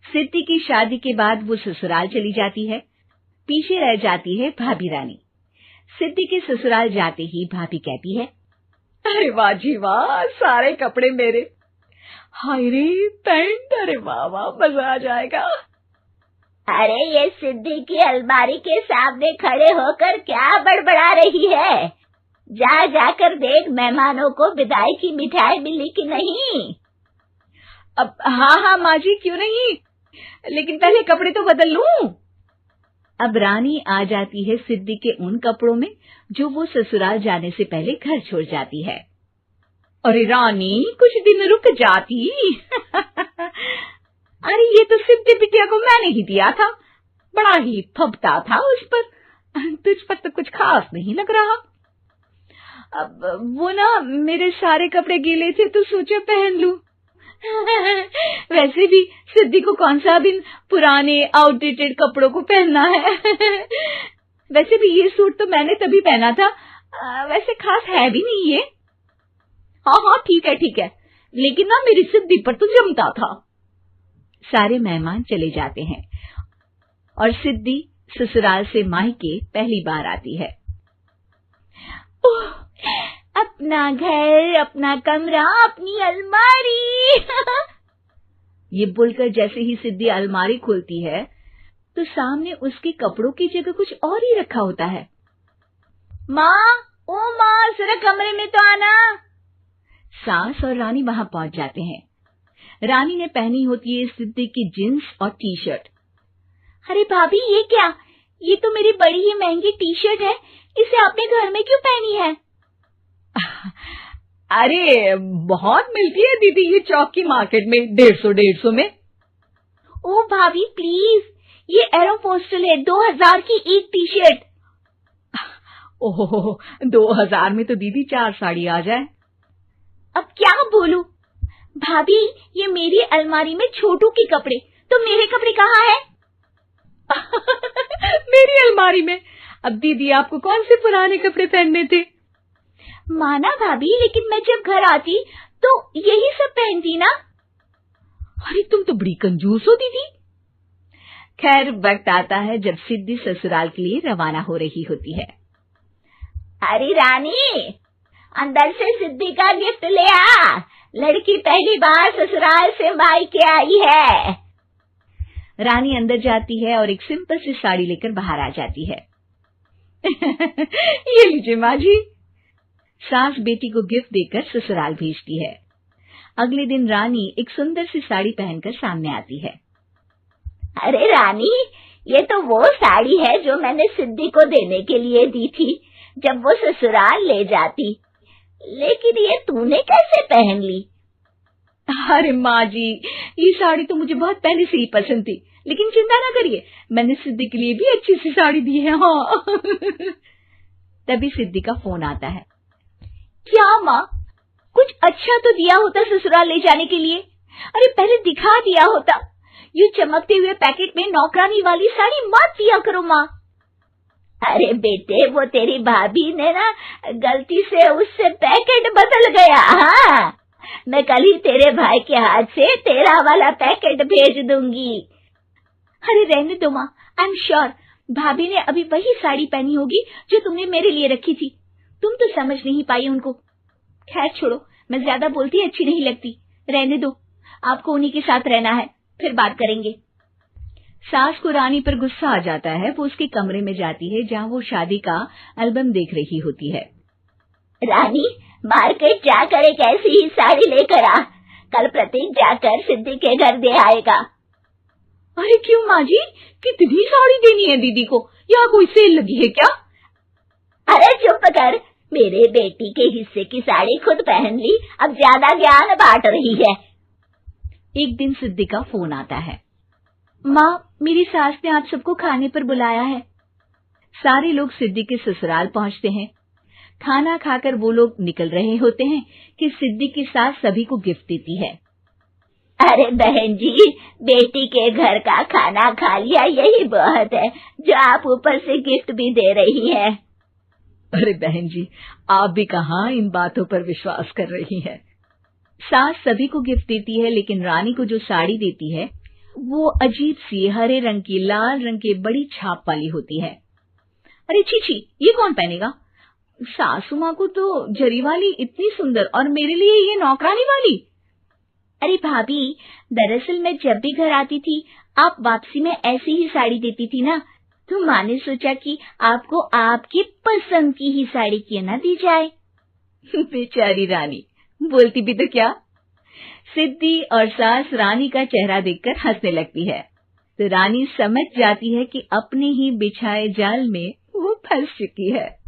सिद्धि की शादी के बाद वो ससुराल चली जाती है। पीछे रह जाती है भाभी रानी। सिद्धि के ससुराल जाते ही भाभी कहती है, अरे वाह जी वाह, सारे कपड़े मेरे। हाय रे पैंट, अरे वाह वाह, मजा आ जाएगा। अरे ये सिद्धि की अलमारी के सामने खड़े होकर क्या बड़बड़ा रही है? जा जाकर देख मेहमानों को विदाई की मिठाई मिली कि नहीं। अब हाँ माँ जी, क्यों नहीं, लेकिन पहले कपड़े तो बदल लूं। अब रानी आ जाती है सिद्धि के उन कपड़ों में जो वो ससुराल जाने से पहले घर छोड़ जाती है। अरे रानी, कुछ दिन रुक जाती। अरे ये तो सिद्धि बिटिया को मैंने ही दिया था, बड़ा ही फबता था उस पर, तुझ पर तो कुछ खास नहीं लग रहा। अब वो ना मेरे सारे कपड़े गीले थे तो सोचा पहन लूं। वैसे भी सिद्धि को कौन सा दिन पुराने आउटडेटेड कपड़ों को पहनना है। वैसे भी ये सूट तो मैंने तभी पहना था, वैसे खास है भी नहीं ये। हाँ ठीक है, लेकिन ना मेरी सिद्धि पर तो जमता था। सारे मेहमान चले जाते हैं और सिद्धि ससुराल से मायके पहली बार आती है। ओह, अपना घर, अपना कमरा, अपनी अलमारी। ये बोलकर जैसे ही सिद्धि अलमारी खोलती है तो सामने उसके कपड़ों की जगह कुछ और ही रखा होता है। माँ, ओ माँ, जरा कमरे में तो आना। सास और रानी वहां पहुंच जाते हैं। रानी ने पहनी होती है सिद्धि की जींस और टी शर्ट। अरे भाभी, ये क्या? ये तो मेरी बड़ी ही महंगी टी शर्ट है, इसे आपने घर में क्यों पहनी है? अरे बहुत मिलती है दीदी ये चौक की मार्केट में, 150 में। ओ भाभी प्लीज, ये एरोपोस्टल है, 2000 की एक टी शर्ट। ओह, 2000 में तो दीदी 4 साड़ी आ जाए। अब क्या बोलूं? भाभी, ये मेरी अलमारी में छोटू के कपड़े, तो मेरे कपड़े कहाँ हैं? मेरी अलमारी में? अब दीदी आपको कौन से पुराने कपड़े पहनने थे? माना भाभी, लेकिन मैं जब घर आती तो यही सब पहनती ना। अरे तुम तो बड़ी कंजूस हो दीदी। खैर, वक्त आता है जब सिद्धि ससुराल के लिए रवाना हो रही होती है। अरे रानी, अंदर से सिद्धि का गिफ्ट ले आ, लड़की पहली बार ससुराल से मायके आई है। रानी अंदर जाती है और एक सिंपल सी साड़ी लेकर बाहर आ जाती है। ये लीजिए माँ जी। सास बेटी को गिफ्ट देकर ससुराल भेजती है। अगले दिन रानी एक सुंदर सी साड़ी पहनकर सामने आती है। अरे रानी, ये तो वो साड़ी है जो मैंने सिद्धि को देने के लिए दी थी जब वो ससुराल ले जाती, लेकिन ये तूने कैसे पहन ली? अरे माँ जी, ये साड़ी तो मुझे बहुत पहले से ही पसंद थी, लेकिन चिंता ना करिए, मैंने सिद्धि के लिए भी अच्छी सी साड़ी दी है। हाँ। तभी सिद्धि का फोन आता है। क्या माँ, कुछ अच्छा तो दिया होता ससुराल ले जाने के लिए। अरे पहले दिखा दिया होता। ये चमकते हुए पैकेट में नौकरानी वाली साड़ी मत दिया करो माँ। अरे बेटे, वो तेरी भाभी ने ना गलती से उससे पैकेट बदल गया। हाँ, मैं कल ही तेरे भाई के हाथ से तेरा वाला पैकेट भेज दूंगी। अरे रहने दो माँ, आई एम श्योर भाभी ने अभी वही साड़ी पहनी होगी जो तुमने मेरे लिए रखी थी। तुम तो समझ नहीं पाई उनको। खैर छोड़ो, मैं ज्यादा बोलती अच्छी नहीं लगती, रहने दो, आपको उन्हीं के साथ रहना है, फिर बात करेंगे। सास को रानी पर गुस्सा आ जाता है। वो उसके कमरे में जाती है जहाँ वो शादी का एल्बम देख रही होती है। रानी, मार्केट जाकर एक ऐसी ही साड़ी लेकर आ, कल प्रतीक जाकर सिद्धि के घर दे आएगा। अरे क्यों माँ जी, कितनी साड़ी देनी है दीदी को? यहाँ कोई सेल लगी है क्या? अरे चुप कर, मेरे बेटी के हिस्से की साड़ी खुद पहन ली, अब ज्यादा ज्ञान बांट रही है। एक दिन सिद्धि का फोन आता है। माँ, मेरी सास ने आप सबको खाने पर बुलाया है। सारे लोग सिद्धि के ससुराल पहुँचते हैं। खाना खाकर वो लोग निकल रहे होते हैं कि सिद्धि की सास सभी को गिफ्ट देती है। अरे बहन जी, बेटी के घर का खाना खा लिया, यही बहुत है जो आप ऊपर से गिफ्ट भी दे रही है। अरे बहन जी, आप भी कहाँ इन बातों पर विश्वास कर रही हैं। सास सभी को गिफ्ट देती है, लेकिन रानी को जो साड़ी देती है वो अजीब सी हरे रंग की लाल रंग के बड़ी छाप वाली होती है। अरे छी, ये कौन पहनेगा? सासू माँ को तो जरी वाली इतनी सुंदर और मेरे लिए ये नौकरानी वाली। अरे भाभी, दरअसल मैं जब भी घर आती थी आप वापसी में ऐसी ही साड़ी देती थी ना, तो माँ ने सोचा कि आपको आपकी पसंद की ही साड़ी क्यों ना दी जाए। बेचारी रानी, बोलती भी तो क्या। सिद्धि और सास रानी का चेहरा देखकर हंसने लगती है, तो रानी समझ जाती है कि अपने ही बिछाए जाल में वो फंस चुकी है।